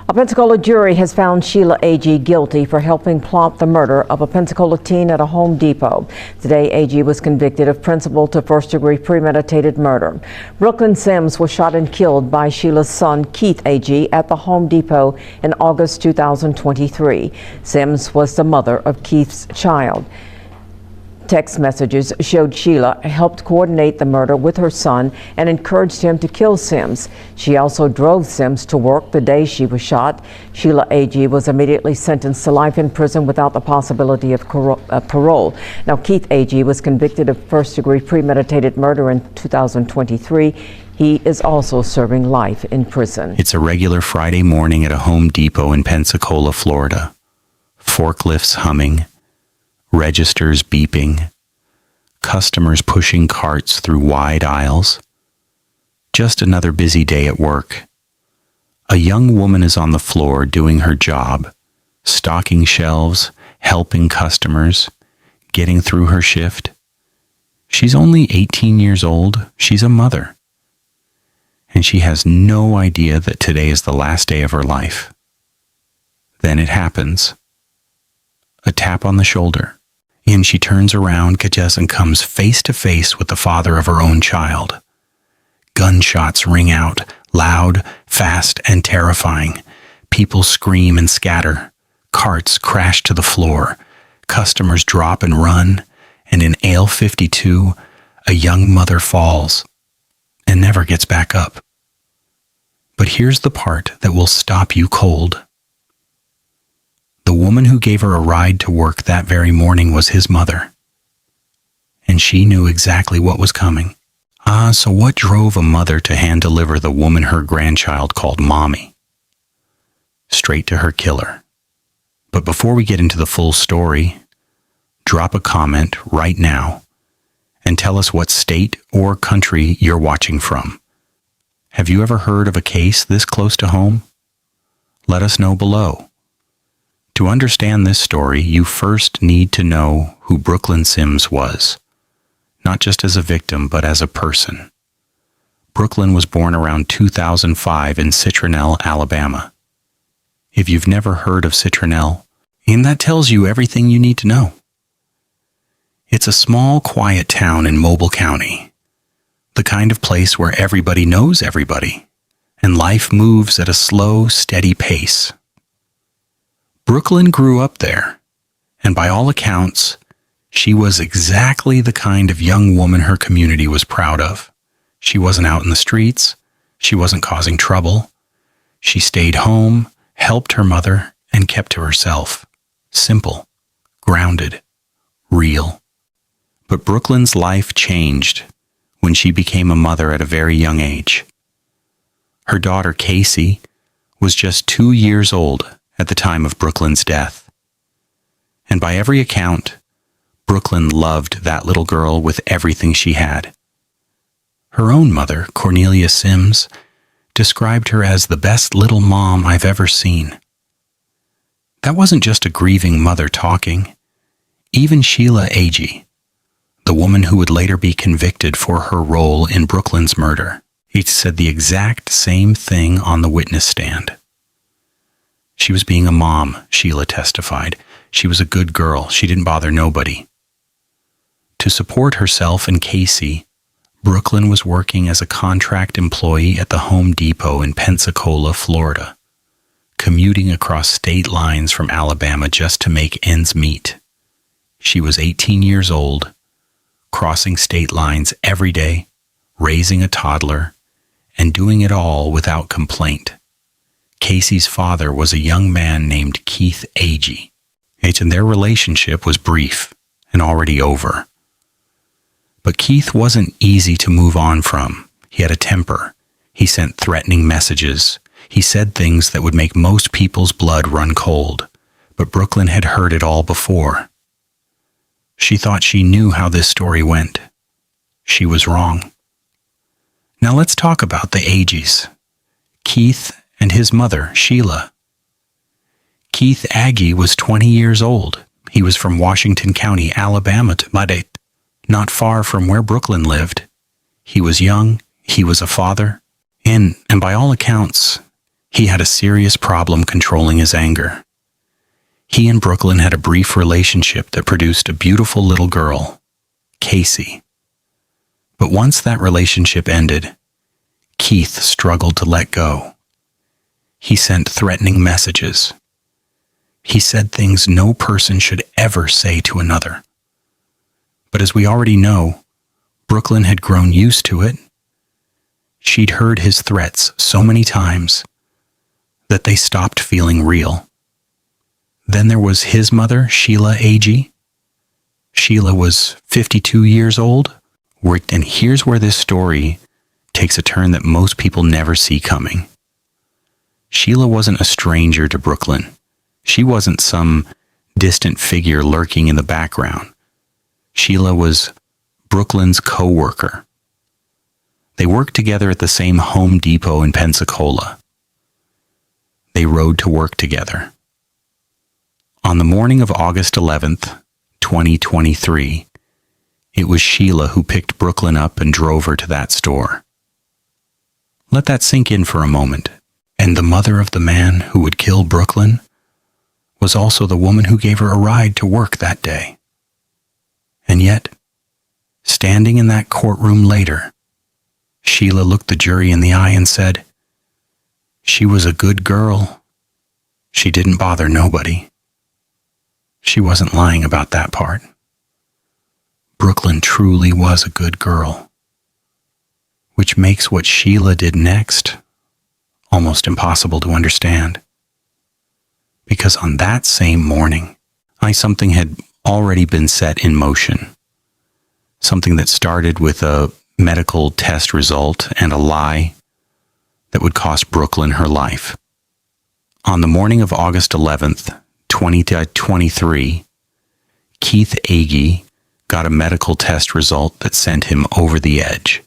A Pensacola jury has found Sheila A.G. guilty for helping plot the murder of a Pensacola teen at a Home Depot. Today, A.G. was convicted of principal to first-degree premeditated murder. Brooklyn Sims was shot and killed by Sheila's son, Keith A.G., at the Home Depot in August 2023. Sims was the mother of Keith's child. Text messages showed Sheila helped coordinate the murder with her son and encouraged him to kill Sims. She also drove Sims to work the day she was shot. Sheila A.G. was immediately sentenced to life in prison without the possibility of parole. Now, Keith A.G. was convicted of first-degree premeditated murder in 2023. He is also serving life in prison. It's a regular Friday morning at a Home Depot in Pensacola, Florida. Forklifts humming, registers beeping, customers pushing carts through wide aisles. Just another busy day at work. A young woman is on the floor doing her job, stocking shelves, helping customers, getting through her shift. She's only 18 years old. She's a mother. And she has no idea that today is the last day of her life. Then it happens. A tap on the shoulder. And she turns around, catches, and comes face to face with the father of her own child. Gunshots ring out, loud, fast, and terrifying. People scream and scatter. Carts crash to the floor. Customers drop and run. And in aisle 52, a young mother falls and never gets back up. But here's the part that will stop you cold. The woman who gave her a ride to work that very morning was his mother. And she knew exactly what was coming. So what drove a mother to hand-deliver the woman her grandchild called Mommy? Straight to her killer. But before we get into the full story, drop a comment right now and tell us what state or country you're watching from. Have you ever heard of a case this close to home? Let us know below. To understand this story, you first need to know who Brooklyn Sims was, not just as a victim, but as a person. Brooklyn was born around 2005 in Citronelle, Alabama. If you've never heard of Citronelle, and that tells you everything you need to know. It's a small, quiet town in Mobile County, the kind of place where everybody knows everybody, and life moves at a slow, steady pace. Brooklyn grew up there, and by all accounts, she was exactly the kind of young woman her community was proud of. She wasn't out in the streets. She wasn't causing trouble. She stayed home, helped her mother, and kept to herself. Simple, grounded, real. But Brooklyn's life changed when she became a mother at a very young age. Her daughter, Casey, was just 2 years old at the time of Brooklyn's death. And by every account, Brooklyn loved that little girl with everything she had. Her own mother, Cornelia Sims, described her as the best little mom I've ever seen. That wasn't just a grieving mother talking. Even Sheila A.G., the woman who would later be convicted for her role in Brooklyn's murder, each said the exact same thing on the witness stand. She was being a mom, Sheila testified. She was a good girl. She didn't bother nobody. To support herself and Casey, Brooklyn was working as a contract employee at the Home Depot in Pensacola, Florida, commuting across state lines from Alabama just to make ends meet. She was 18 years old, crossing state lines every day, raising a toddler, and doing it all without complaint. Casey's father was a young man named Keith A.G., and their relationship was brief and already over. But Keith wasn't easy to move on from. He had a temper. He sent threatening messages. He said things that would make most people's blood run cold. But Brooklyn had heard it all before. She thought she knew how this story went. She was wrong. Now let's talk about the A.G.'s. Keith and his mother, Sheila. Keith Aggie was 20 years old. He was from Washington County, Alabama, not far from where Brooklyn lived. He was young, he was a father, and by all accounts, He had a serious problem controlling his anger. He and Brooklyn had a brief relationship that produced a beautiful little girl, Casey. But once that relationship ended, Keith struggled to let go. He sent threatening messages. He said things no person should ever say to another. But as we already know, Brooklyn had grown used to it. She'd heard his threats so many times that they stopped feeling real. Then there was his mother, Sheila Agee. Sheila was 52 years old, and here's where this story takes a turn that most people never see coming. Sheila wasn't a stranger to Brooklyn. She wasn't some distant figure lurking in the background. Sheila was Brooklyn's co-worker. They worked together at the same Home Depot in Pensacola. They rode to work together. On the morning of August 11th, 2023, it was Sheila who picked Brooklyn up and drove her to that store. Let that sink in for a moment. And the mother of the man who would kill Brooklyn was also the woman who gave her a ride to work that day. And yet, standing in that courtroom later, Sheila looked the jury in the eye and said, "She was a good girl. She didn't bother nobody." She wasn't lying about that part. Brooklyn truly was a good girl, which makes what Sheila did next almost impossible to understand. Because on that same morning, something had already been set in motion. Something that started with a medical test result and a lie that would cost Brooklyn her life. On the morning of August 11th, 2023, Keith Agee got a medical test result that sent him over the edge.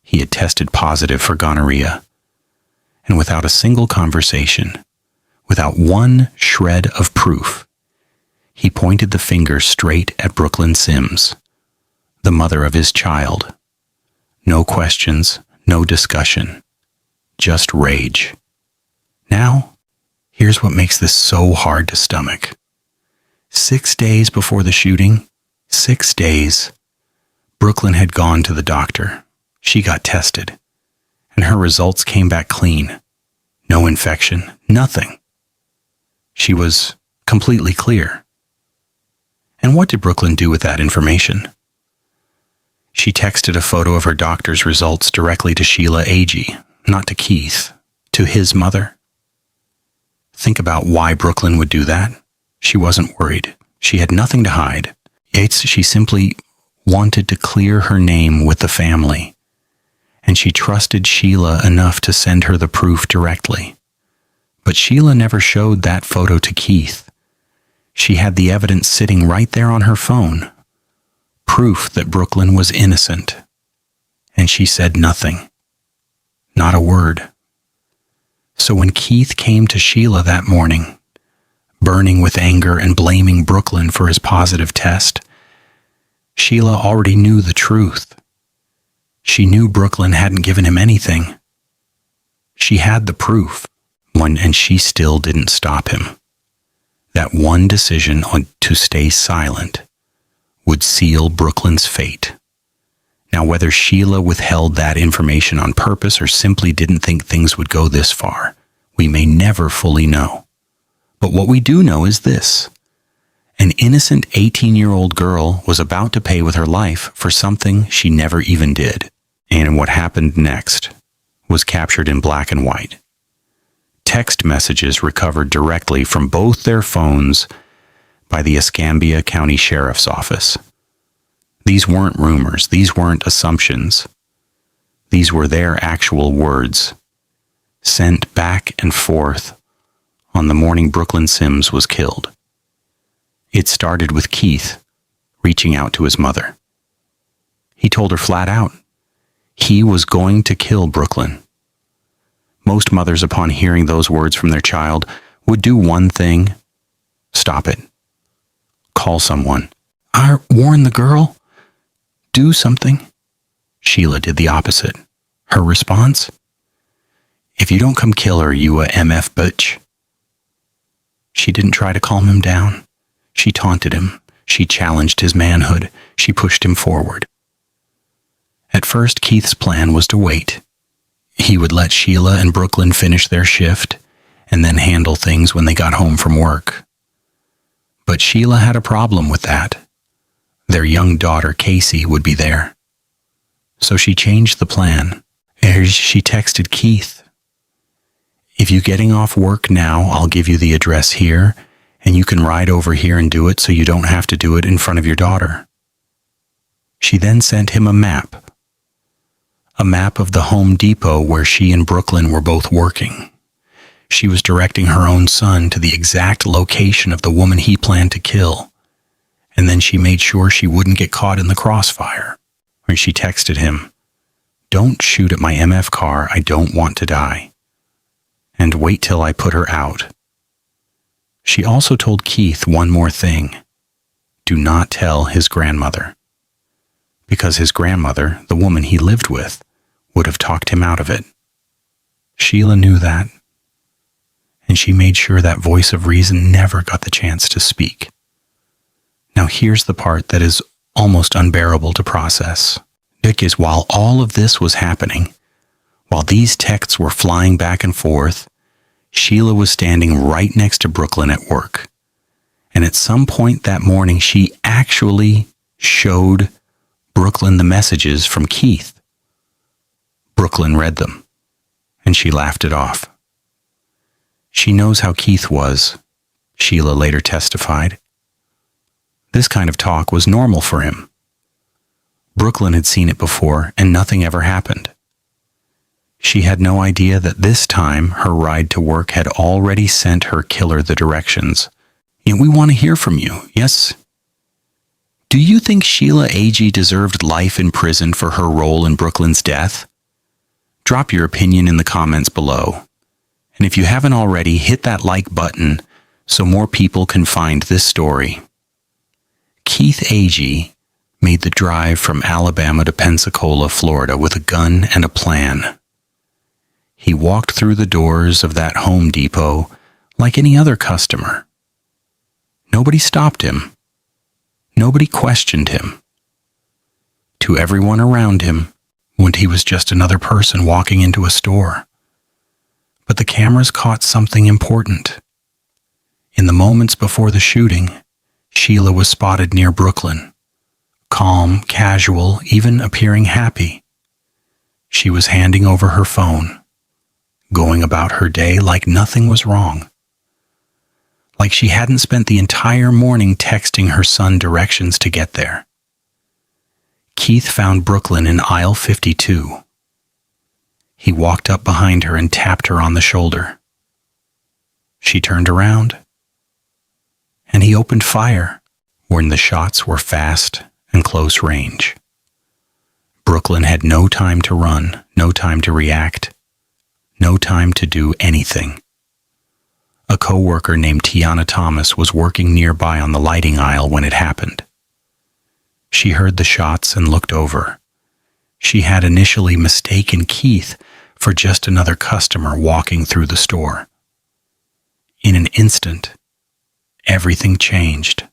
He had tested positive for gonorrhea. And without a single conversation, without one shred of proof, he pointed the finger straight at Brooklyn Sims, the mother of his child. No questions, no discussion, just rage. Now, here's what makes this so hard to stomach. 6 days before the shooting, 6 days, Brooklyn had gone to the doctor. She got tested, and her results came back clean. No infection, nothing. She was completely clear. And what did Brooklyn do with that information? She texted a photo of her doctor's results directly to Sheila Agee, not to Keith, to his mother. Think about why Brooklyn would do that. She wasn't worried. She had nothing to hide. She simply wanted to clear her name with the family, and she trusted Sheila enough to send her the proof directly. But Sheila never showed that photo to Keith. She had the evidence sitting right there on her phone, proof that Brooklyn was innocent, and she said nothing, not a word. So when Keith came to Sheila that morning, burning with anger and blaming Brooklyn for his positive test, Sheila already knew the truth. She knew Brooklyn hadn't given him anything. She had the proof, and she still didn't stop him. That one decision to stay silent would seal Brooklyn's fate. Now, whether Sheila withheld that information on purpose or simply didn't think things would go this far, we may never fully know. But what we do know is this. An innocent 18-year-old girl was about to pay with her life for something she never even did. And what happened next was captured in black and white. Text messages recovered directly from both their phones by the Escambia County Sheriff's Office. These weren't rumors. These weren't assumptions. These were their actual words, sent back and forth on the morning Brooklyn Sims was killed. It started with Keith reaching out to his mother. He told her flat out, he was going to kill Brooklyn. Most mothers, upon hearing those words from their child, would do one thing: stop it. Call someone. Warn the girl. Do something. Sheila did the opposite. Her response? If you don't come kill her, you a MF bitch. She didn't try to calm him down. She taunted him. She challenged his manhood. She pushed him forward. At first, Keith's plan was to wait. He would let Sheila and Brooklyn finish their shift and then handle things when they got home from work. But Sheila had a problem with that. Their young daughter, Casey, would be there. So she changed the plan. She texted Keith, "If you're getting off work now, I'll give you the address here, and you can ride over here and do it so you don't have to do it in front of your daughter." She then sent him a map of the Home Depot where she and Brooklyn were both working. She was directing her own son to the exact location of the woman he planned to kill, and then she made sure she wouldn't get caught in the crossfire. When she texted him, "Don't shoot at my MF car, I don't want to die. And wait till I put her out." She also told Keith one more thing. Do not tell his grandmother. Because his grandmother, the woman he lived with, would have talked him out of it. Sheila knew that, and she made sure that voice of reason never got the chance to speak. Now here's the part that is almost unbearable to process. Because while all of this was happening, while these texts were flying back and forth, Sheila was standing right next to Brooklyn at work. And at some point that morning, she actually showed Brooklyn the messages from Keith. Brooklyn read them, and she laughed it off. She knows how Keith was, Sheila later testified. This kind of talk was normal for him. Brooklyn had seen it before, and nothing ever happened. She had no idea that this time her ride to work had already sent her killer the directions. And we want to hear from you, yes? Do you think Sheila Agee deserved life in prison for her role in Brooklyn's death? Drop your opinion in the comments below. And if you haven't already, hit that like button so more people can find this story. Keith Agee made the drive from Alabama to Pensacola, Florida with a gun and a plan. He walked through the doors of that Home Depot like any other customer. Nobody stopped him. Nobody questioned him. To everyone around him, he was just another person walking into a store. But the cameras caught something important. In the moments before the shooting, Sheila was spotted near Brooklyn. Calm, casual, even appearing happy. She was handing over her phone, going about her day like nothing was wrong. Like she hadn't spent the entire morning texting her son directions to get there. Keith found Brooklyn in aisle 52. He walked up behind her and tapped her on the shoulder. She turned around, and he opened fire when the shots were fast and close range. Brooklyn had no time to run, no time to react, no time to do anything. A co-worker named Tiana Thomas was working nearby on the lighting aisle when it happened. She heard the shots and looked over. She had initially mistaken Keith for just another customer walking through the store. In an instant, everything changed.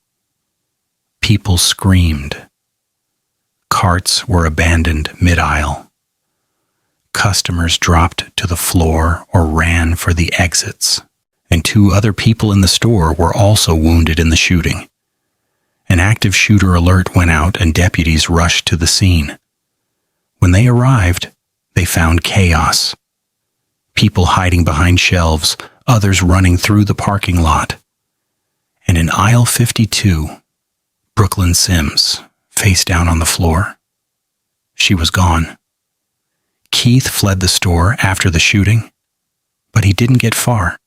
People screamed. Carts were abandoned mid-aisle. Customers dropped to the floor or ran for the exits. And 2 other people in the store were also wounded in the shooting. An active shooter alert went out and deputies rushed to the scene. When they arrived, they found chaos. People hiding behind shelves, others running through the parking lot. And in aisle 52, Brooklyn Sims, face down on the floor. She was gone. Keith fled the store after the shooting, but he didn't get far.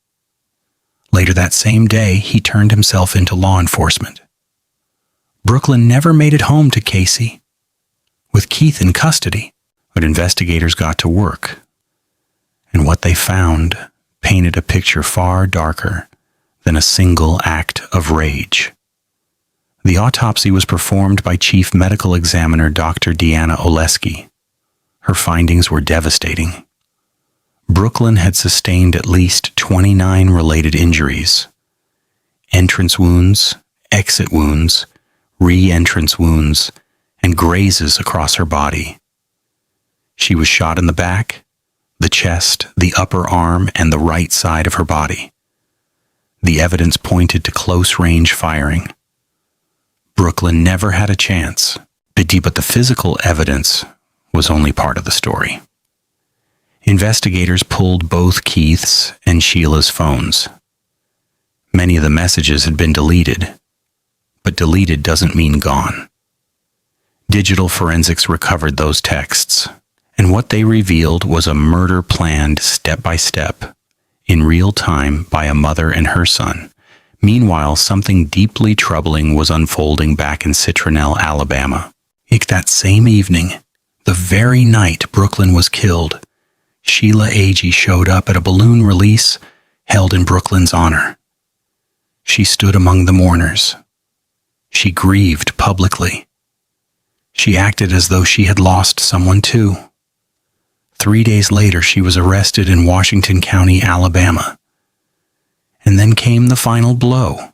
Later that same day, he turned himself into law enforcement. Brooklyn never made it home to Casey. With Keith in custody, but investigators got to work. And what they found painted a picture far darker than a single act of rage. The autopsy was performed by Chief Medical Examiner Dr. Deanna Oleski. Her findings were devastating. Brooklyn had sustained at least 29 related injuries: entrance wounds, exit wounds, re-entrance wounds, and grazes across her body. She was shot in the back, the chest, the upper arm, and the right side of her body. The evidence pointed to close-range firing. Brooklyn never had a chance, but the physical evidence was only part of the story. Investigators pulled both Keith's and Sheila's phones. Many of the messages had been deleted, but deleted doesn't mean gone. Digital forensics recovered those texts, and what they revealed was a murder planned step by step, in real time by a mother and her son. Meanwhile, something deeply troubling was unfolding back in Citronelle, Alabama. That same evening, the very night Brooklyn was killed, Sheila Agee showed up at a balloon release held in Brooklyn's honor. She stood among the mourners. She grieved publicly. She acted as though she had lost someone too. 3 days later, she was arrested in Washington County, Alabama. And then came the final blow,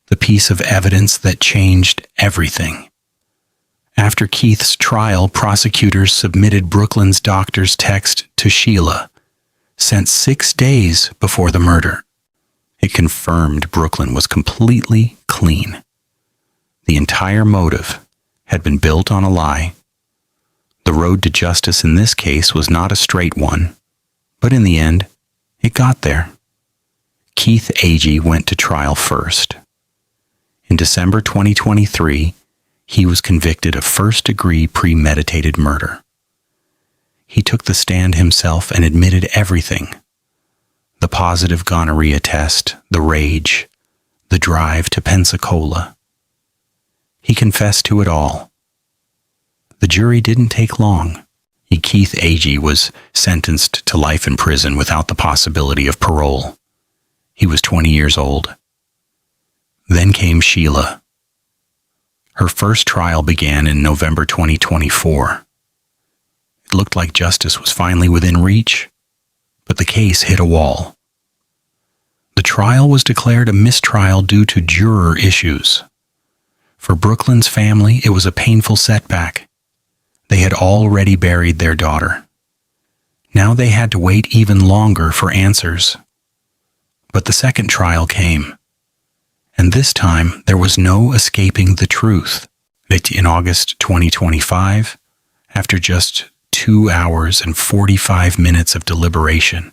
the piece of evidence that changed everything. After Keith's trial, prosecutors submitted Brooklyn's doctor's text to Sheila, sent 6 days before the murder. It confirmed Brooklyn was completely clean. The entire motive had been built on a lie. The road to justice in this case was not a straight one, but in the end, it got there. Keith Agee went to trial first. In December 2023, he was convicted of first-degree premeditated murder. He took the stand himself and admitted everything: the positive gonorrhea test, the rage, the drive to Pensacola. He confessed to it all. The jury didn't take long. Keith Agee was sentenced to life in prison without the possibility of parole. He was 20 years old. Then came Sheila. Her first trial began in November 2024. It looked like justice was finally within reach, but the case hit a wall. The trial was declared a mistrial due to juror issues. For Brooklyn's family, it was a painful setback. They had already buried their daughter. Now they had to wait even longer for answers. But the second trial came, and this time there was no escaping the truth. In August 2025, after just 2 hours and 45 minutes of deliberation,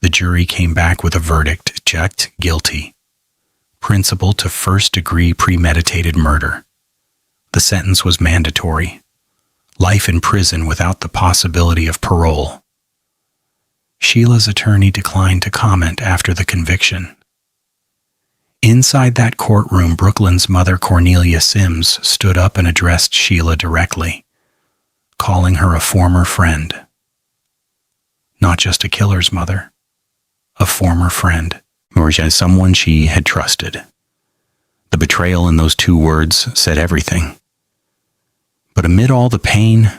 the jury came back with a verdict: guilty, principal to first-degree premeditated murder. The sentence was mandatory: life in prison without the possibility of parole. Sheila's attorney declined to comment after the conviction. Inside that courtroom, Brooklyn's mother, Cornelia Sims, stood up and addressed Sheila directly, calling her a former friend. Not just a killer's mother, a former friend, or someone she had trusted. The betrayal in those 2 words said everything. But amid all the pain,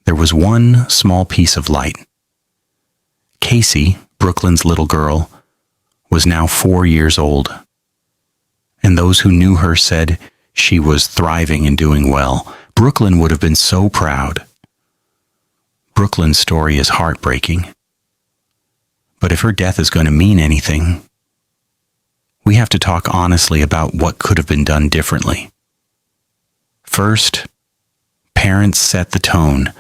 there was one small piece of light. Casey, Brooklyn's little girl, was now 4 years old, and those who knew her said she was thriving and doing well. Brooklyn would have been so proud. Brooklyn's story is heartbreaking, but if her death is going to mean anything, we have to talk honestly about what could have been done differently. First, parents set the tone.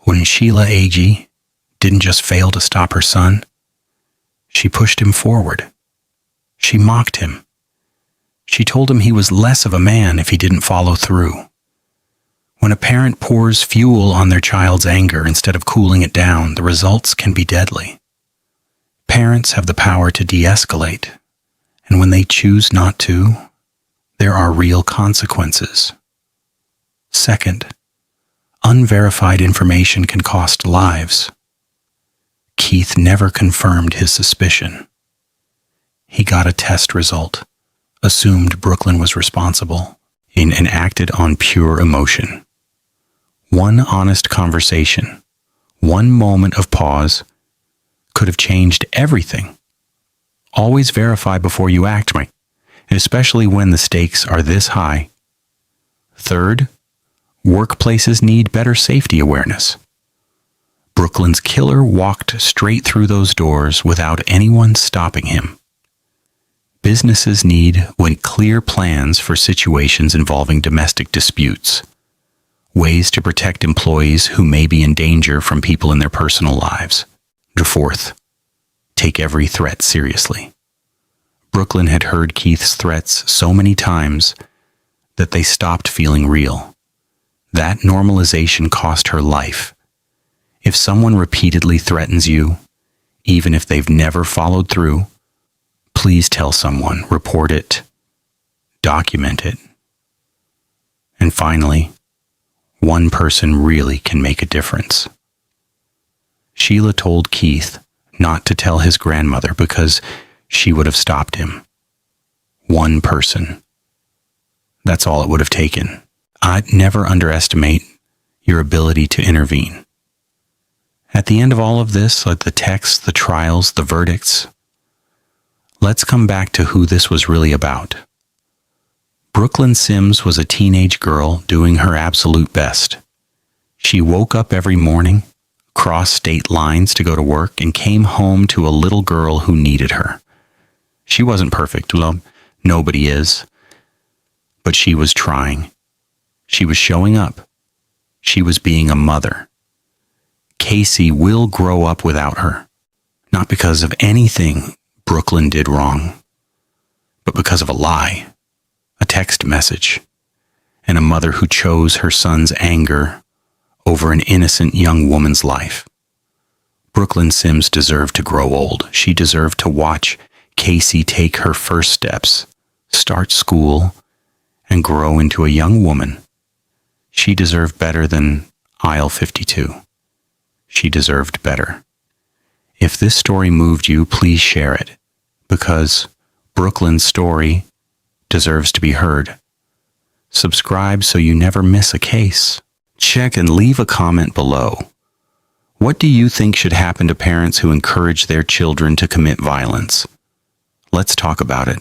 When Sheila Agee didn't just fail to stop her son, she pushed him forward. She mocked him. She told him he was less of a man if he didn't follow through. When a parent pours fuel on their child's anger instead of cooling it down, the results can be deadly. Parents have the power to de-escalate, and when they choose not to, there are real consequences. Second, unverified information can cost lives. Keith never confirmed his suspicion. He got a test result, assumed Brooklyn was responsible, and acted on pure emotion. One honest conversation, one moment of pause, could have changed everything. Always verify before you act, especially when the stakes are this high. Third, workplaces need better safety awareness. Brooklyn's killer walked straight through those doors without anyone stopping him. Businesses need clear plans for situations involving domestic disputes, ways to protect employees who may be in danger from people in their personal lives. Fourth, take every threat seriously. Brooklyn had heard Keith's threats so many times that they stopped feeling real. That normalization cost her life. If someone repeatedly threatens you, even if they've never followed through, please tell someone, report it, document it. And finally, one person really can make a difference. Sheila told Keith not to tell his grandmother because she would have stopped him. One person. That's all it would have taken. I'd never underestimate your ability to intervene. At the end of all of this, like the texts, the trials, the verdicts, let's come back to who this was really about. Brooklyn Sims was a teenage girl doing her absolute best. She woke up every morning, crossed state lines to go to work, and came home to a little girl who needed her. She wasn't perfect. Well, nobody is. But she was trying. She was showing up. She was being a mother. Casey will grow up without her. Not because of anything Brooklyn did wrong, but because of a lie, a text message, and a mother who chose her son's anger over an innocent young woman's life. Brooklyn Sims deserved to grow old. She deserved to watch Casey take her first steps, start school, and grow into a young woman. She deserved better than aisle 52. She deserved better. If this story moved you, please share it, because Brooklyn's story deserves to be heard. Subscribe so you never miss a case. Check and leave a comment below. What do you think should happen to parents who encourage their children to commit violence? Let's talk about it.